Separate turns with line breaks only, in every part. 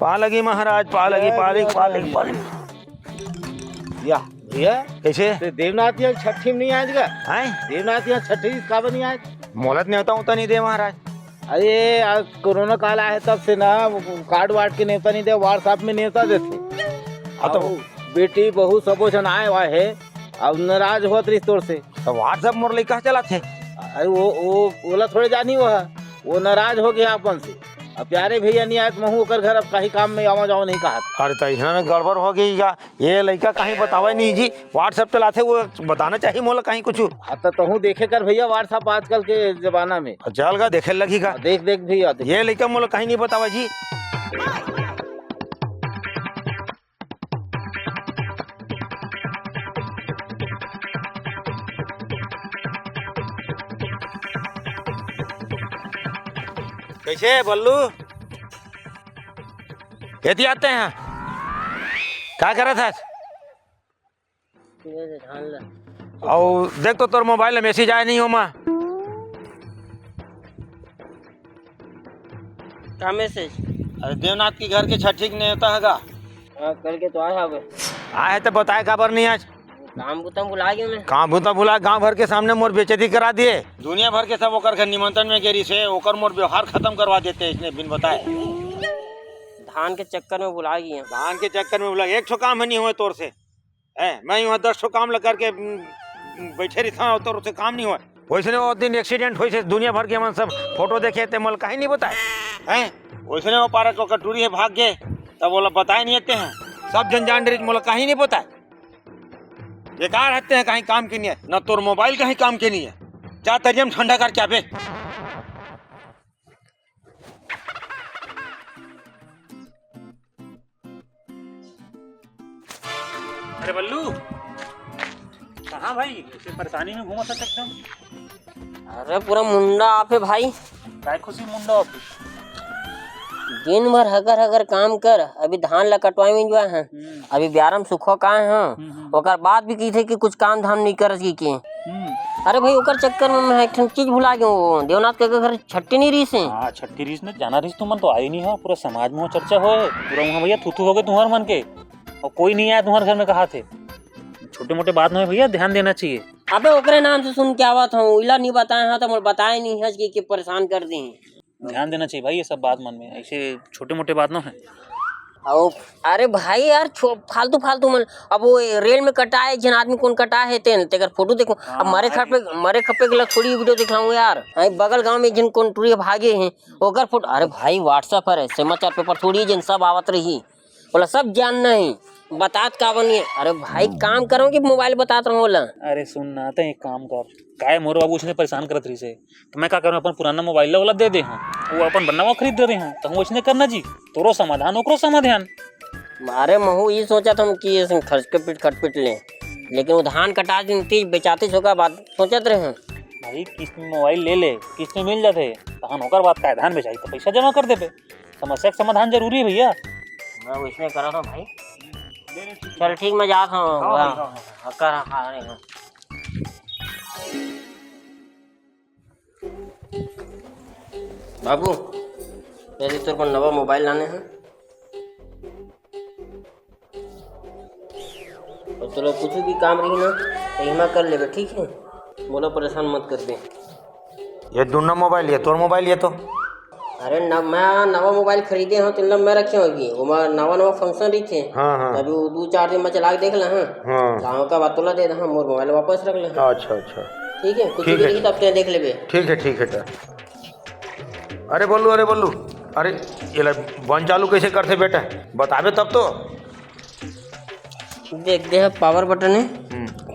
पालगी महाराज, पालगी पालगी पालगी पालगी।
या भैया
कैसे
ते देवनाथ यहाँ छठी में नहीं आए क्या?
हैं?
देवनाथ यहाँ छठी का नहीं आए?
मोहलत न्योता उता नहीं दे महाराज।
अरे आज कोरोना काल आया है तब से ना कार्ड वार्ड के न्योता नहीं दे, व्हाट्सएप में न्योता देते।
तो
बेटी बहू सबो जन आए हुआ है, अब नाराज होत रही तोर से।
तो व्हाट्सएप मोर लइका चला थे।
अरे वो बोला थोड़े जानी वो नाराज हो गया अपन से। अब प्यारे भैया नहीं आए तो महू ओकर घर अब कहीं काम में आवा जाओ नहीं कहा।
अरे तो इसमें गड़बड़ हो गई क्या? ये लड़का कहीं बतावे नहीं जी, व्हाट्सएप चलाते वो बताना चाहिए मोला कहीं कुछ।
हाँ तो तहू देखे कर भैया व्हाट्सएप आजकल के जमाना में।
चल गा देखे लगी का।
देख देख भैया देख।
ये लड़का मोला कहीं नहीं बतावा जी। कैसे बल्लू खेती आते हैं? क्या कर रहा था? और देख तो तोर मोबाइल में मैसेज आया नहीं हो माँ।
क्या मैसेज?
अरे देवनाथ की घर के छठी ने होता हैगा।
करके तो आया अब
आए तो बताए खबर नहीं आज।
काम बुतम बुला गया मैं।
कहाँ भूता भुला, गांव भर के सामने मोर बेइज्जती करा दिए। दुनिया भर के सब ओकर घर निमंत्रण में गेरी से ओकर मोर व्यवहार खत्म करवा देते इसने बिन बताए।
धान के चक्कर में बुला गया।
धान के चक्कर में बोला एक ठो काम है नहीं हुए तोर से है। मैं यहाँ 10 ठो काम लग करके बैठे रही था तोर से काम नहीं हुआ। वैसे वो दिन एक्सीडेंट हुई से दुनिया भर के मन सब फोटो देखे थे मोल कहीं नहीं बताए हैं। वैसे वो पारा को कटोरी है भाग गए तब बोला बताए नहीं आते हैं। सब जन जान रही मोला कहीं नहीं बताए। बेकार रहते हैं कहीं काम के नहीं है न। तोर मोबाइल कहीं काम के नहीं है। जा तरियम ठंडा कर क्या बे।
अरे बल्लू कहाँ भाई? इसे परेशानी में घूमा था एकदम।
अरे पूरा मुंडा आप है भाई।
काय खुशी मुंडा ऑफिस
दिन भर हगर हगर काम कर। अभी धान ला कटवाई में जो है अभी ब्यारम सुखो का है। ओकर बाद भी की थे कि कुछ काम धाम नहीं कर की। अरे भाई ओकर चक्कर में मैं एक चीज भुला गया। वो देवनाथ के घर छट्टी नहीं रही से।
हाँ छठी रीस ने जाना रीस तुमन तो आई नहीं हो। पूरा समाज में चर्चा हो पूरा वहाँ भैया थू हो गए तुम्हारे मन के। और कोई नहीं आया तुम्हारे घर में कहा थे। छोटे मोटे बात में भैया ध्यान देना चाहिए।
अबे ओकरे नाम से सुन के आवत हूँ। इला नहीं बताए हाँ तो बताए नहीं है कि परेशान कर दी।
ध्यान देना चाहिए भाई ये सब बात मन में। ऐसे छोटे मोटे बात ना है।
अरे भाई यार फालतू फालतू मन। अब वो रेल में कटाए जिन आदमी कौन कटाए है तेकर फोटो देखो। अब मरे खपे के थोड़ी वीडियो दिखाऊं यार। बगल गांव में जिन कौन टूरी भागे हैं ओकर फोटो। अरे भाई व्हाट्सएप है समाचार पेपर थोड़ी जिन सब आवत रही बोला सब जानना है बतात का बनिए। अरे भाई काम करो कि मोबाइल बतात रहो बोला।
अरे सुन ना तो एक काम कर काय मोर बाबू उसने परेशान करत रही से तो मैं क्या करूँ अपन पुराना मोबाइल वाला दे दे हूँ। वो अपन बनना खरीद दे रहे हूँ तो हम उसने करना जी तोरो समाधान ओकरो समाधान।
अरे महू ये सोचा था कि खर्च के पीट खटपीट ले लेकिन वो धान कटा दी बेचाते होगा बात सोचत रहे।
भाई किस्त में मोबाइल ले ले किस्त में मिल जाते तहन होकर बात का धान बेचाई तो पैसा जमा कर दे। समस्या का समाधान जरूरी है भैया।
मैं वैसे करा था भाई। चल ठीक मैं जाता हूँ। बाबू यदि तेरे को नवा मोबाइल लाने हैं और चलो कुछ भी काम रही ना तो हिम्मत कर ले ठीक है। बोलो परेशान मत कर दे।
ये दोनों मोबाइल ये तोर मोबाइल ये तो।
अरे मैं नवा मोबाइल खरीदे हूँ तीन मैं रखे होगी वो नवा फंक्शन रही थे।
हाँ।
अभी 2-4 दिन में चला के देख ला। हाँ का बात तोला दे रहा मोर मोबाइल वापस रख ले।
अच्छा
ठीक है कुछ भी तब ते देख लेबे।
ठीक है। अरे बोलू अरे ये वन चालू कैसे करते बेटा बताबे तब तो।
देख दे पावर बटन है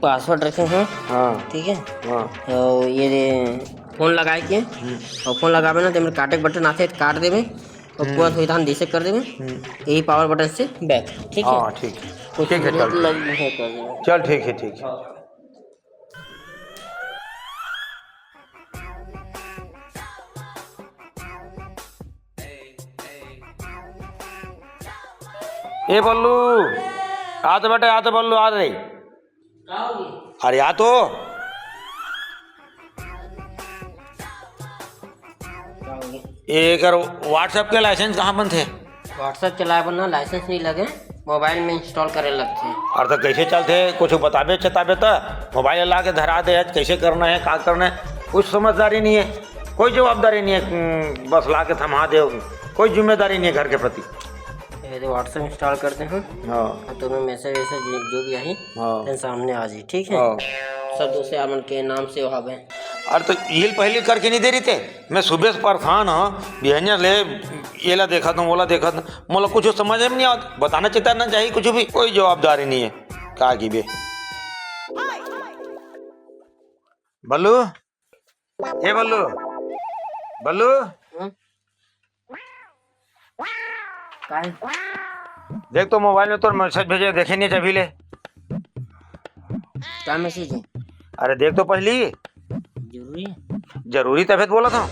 पासवर्ड रखे हैं।
हाँ ठीक है। हाँ
तो ये फोन लगाए के और फोन लगावे ना तो मेरे काटे के बटन आते काट देवे और पूरा सुविधा दिशे कर देवे। यही पावर बटन से बैक ठीक है।
हाँ ठीक है चल ठीक है। ए बल्लू आ तो बेटा आ तो बल्लू आ रही। अरे आ तो एक व्हाट्सएप के लाइसेंस कहाँ बन थे?
व्हाट्सएप चलाए बना लाइसेंस नहीं लगे, मोबाइल में इंस्टॉल करे लगते हैं।
और तो कैसे चलते कुछ बताबे चताबे तो मोबाइल ला के धरा दे आज कैसे करना है क्या करना है, कुछ समझदारी नहीं है, कोई जवाबदारी नहीं है, बस ला के थमा दे, कोई जिम्मेदारी नहीं है घर के प्रति।
ये तो व्हाट्सएप इंस्टॉल करते हैं,
हाँ
तो मैं मैसेज वैसेज जो भी आई
हाँ
सामने आ जाए, ठीक है।
हाँ।
सब दूसरे अपन के नाम से वहाँ पे
अरे तो ये पहले करके नहीं दे रही थे, मैं सुबह से परेशान हाँ बिहनिया ले ये ला देखा था बोला देखा था, मोला कुछ समझ में नहीं आता, बताना चिताना चाहिए कुछ भी, कोई जवाबदारी नहीं है का की बे। बल्लू ए बल्लू बल्लू देख तो मोबाइल में तो मैसेज भेजे देखे नहीं अभी ले।
क्या मैसेज है?
अरे देख तो पहली,
जरूरी है?
जरूरी तभी तो बोला था।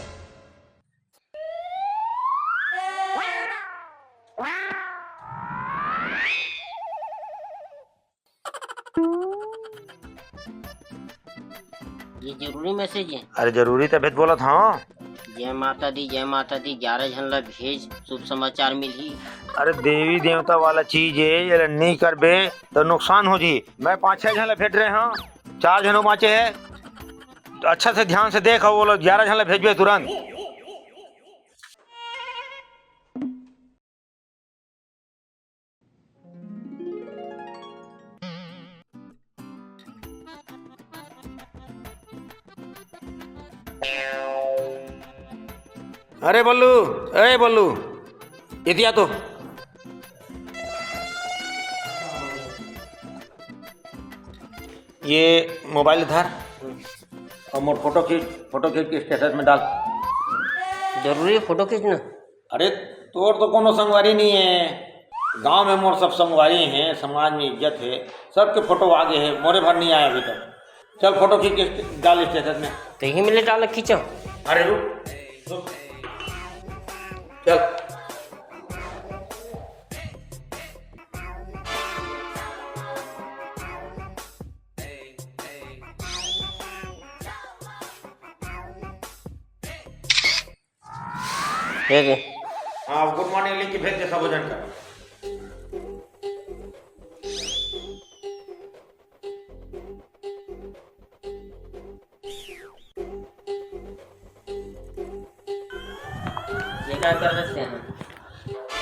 ये जरूरी मैसेज है?
अरे जरूरी तभी तो बोला था।
जय माता दी 11 जन ला भेज, शुभ समाचार मिली।
अरे देवी देवता वाला चीज है, ये नहीं करबे तो नुकसान हो जी। मैं 5-6 जन भेज रहे हैं, 4 जनों बाँचे है, तो अच्छा से ध्यान से देख, वो लोग 11 जन भेजबे तुरंत। अरे बल्लू ए बल्लू इतिया तो ये मोबाइल धर और मोर फोटो खींच के स्टेटस में डाल।
जरूरी है फोटो खींचना?
अरे तोर तो कोनो संगवारी नहीं है, गांव में मोर सब संगवारी हैं, समाज में इज्जत है, सबके फोटो आगे है, मोरे भर नहीं आया अभी तक। चल फोटो खींच के डाल स्टेटस में।
तो यही मिले डाल खींचो।
अरे रुक चल।
दे दे।
हाँ गुड मॉर्निंग लिख के भेज दे सब जन का।
ये क्या कर सकते हैं?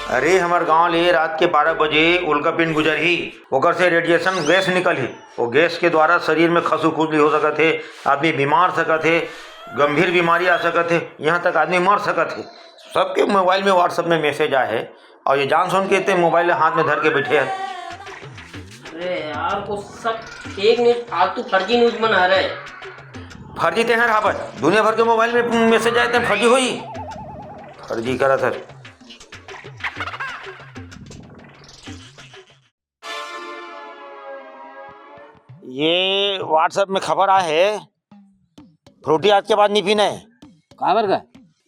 अरे हमारे गांव ले रात के 12 बजे उल्का पिंड गुजर ही, ओकर से रेडिएशन गैस निकल ही, वो गैस के द्वारा शरीर में खसू खुजली हो सकत है, आदमी बीमार सकत है, गंभीर बीमारी आ सकत है, यहाँ तक आदमी मर सकत है। सबके मोबाइल में व्हाट्सएप में मैसेज आए है और ये जान सुन के मोबाइल हाथ में धर के बैठे हैं।
अरे यार को सब फेक न्यूज, फालतू फर्जी न्यूज बना रहे।
फर्जी ते हैं रावत, दुनिया भर के मोबाइल में मैसेज आए थे, फर्जी हुई, फर्जी करा था। ये व्हाट्सएप में खबर आए है फ्रूटी आज के बाद नहीं पीना है।
काबर का?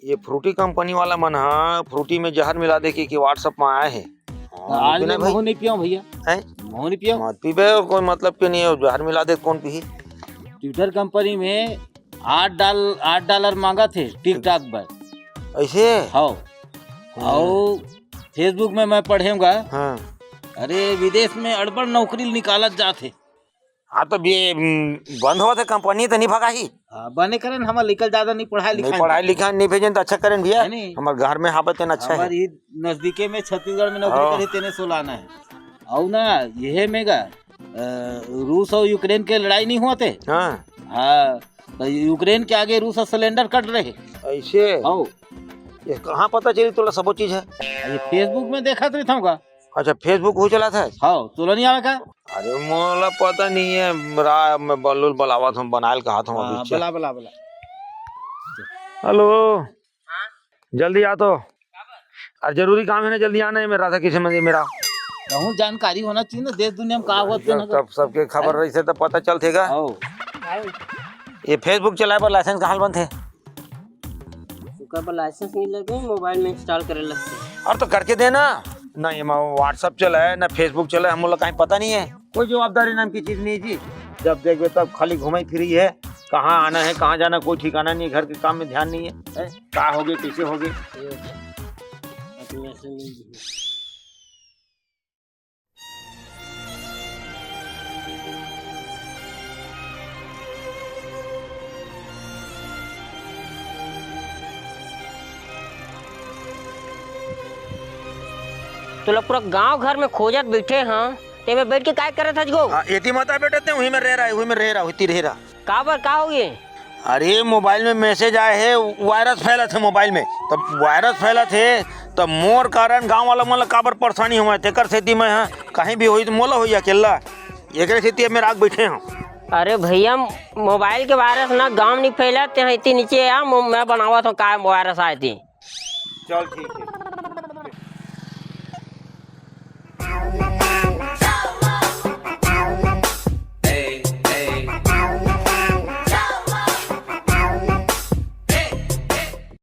ये फ्रूटी कंपनी वाला मन हाँ फ्रूटी में जहर मिला दे कि व्हाट्सएप में आया है।
आज मैं महू नहीं पिया भैया, महू नहीं पिया।
मत पीबे, कोई मतलब क्यों नहीं है, जहर मिला दे कौन पी।
ट्विटर कंपनी में $8 मांगा थे टिकटॉक पर
ऐसे
हाँ, और फेसबुक में मैं पढ़ूंगा
हाँ।
अरे विदेश में अड़बड़ नौकरी निकालत जाते।
हाँ तो ये बंद हुआ था कंपनी तो नहीं भगा ही।
बने करन हमारे लिखल ज्यादा नहीं पढ़ाई
लिखा नहीं भेजन तो अच्छा करें भैया, हमारे घर में हाबत अच्छा है।
हमारी नजदीके में छत्तीसगढ़ में नौकरी करी तेने सोलाना है। और ना यह मेगा रूस और यूक्रेन के लड़ाई नहीं हुआ थे
हाँ
हाँ, तो यूक्रेन के आगे रूस सिलेंडर कट रहे
ऐसे।
ये
कहाँ पता चली तोला सब चीज है?
ये फेसबुक में देखा तो था।
अच्छा फेसबुक हो चला था
हाँ, तोला नहीं आवे का?
अरे मोला पता नहीं है, मैं बल्लू बलावत हूँ, बनायल कहा था अभी।
बला बला बला।
हेलो जल्दी आ तो, अरे जरूरी काम है ना, जल्दी आना है मेरा था किसी मंदिर मेरा।
कहूँ जानकारी होना चाहिए ना, देश दुनिया में का हुआ
तब सबके खबर रही से तब पता चलतेगा। ये फेसबुक चलाए पर लाइसेंस का हाल बंद है,
पर लाइसेंस नहीं लगे, मोबाइल में इंस्टॉल करे लगते।
और तो करके देना ना, ये व्हाट्सएप चला है ना फेसबुक चला है, हम लोग कहीं पता नहीं है, कोई जवाबदारी नाम की चीज नहीं जी। जब देखो तब खाली घुमाई फिरी है, कहाँ आना है कहाँ जाना कोई ठिकाना नहीं, घर के काम में ध्यान नहीं है, क्या हो गए कैसे हो गए।
तो लोग पूरा गांव घर में खोजत बैठे हाँ ते में बैठ के काय करत हज गो?
एती मता बेटा ते वहीं में रह रहा है, वहीं में रह रहा, वहीं रह रहा।
काबर का हो गए?
अरे मोबाइल में मैसेज आए है, वायरस फैला थे मोबाइल में, तब वायरस फैला थे तब मोर कारण गांव वाला मोला काबर परेशानी हुआ तेकर सेती मैं हाँ कहीं भी होई तो मोला होई अकेला एकरे सेती अब मैं राग बैठे हूँ।
अरे भैया मोबाइल के वायरस ना गांव नहीं फैलाते हैं, इतनी नीचे आ मैं बनावा था का वायरस आए थी।
चल ठीक है।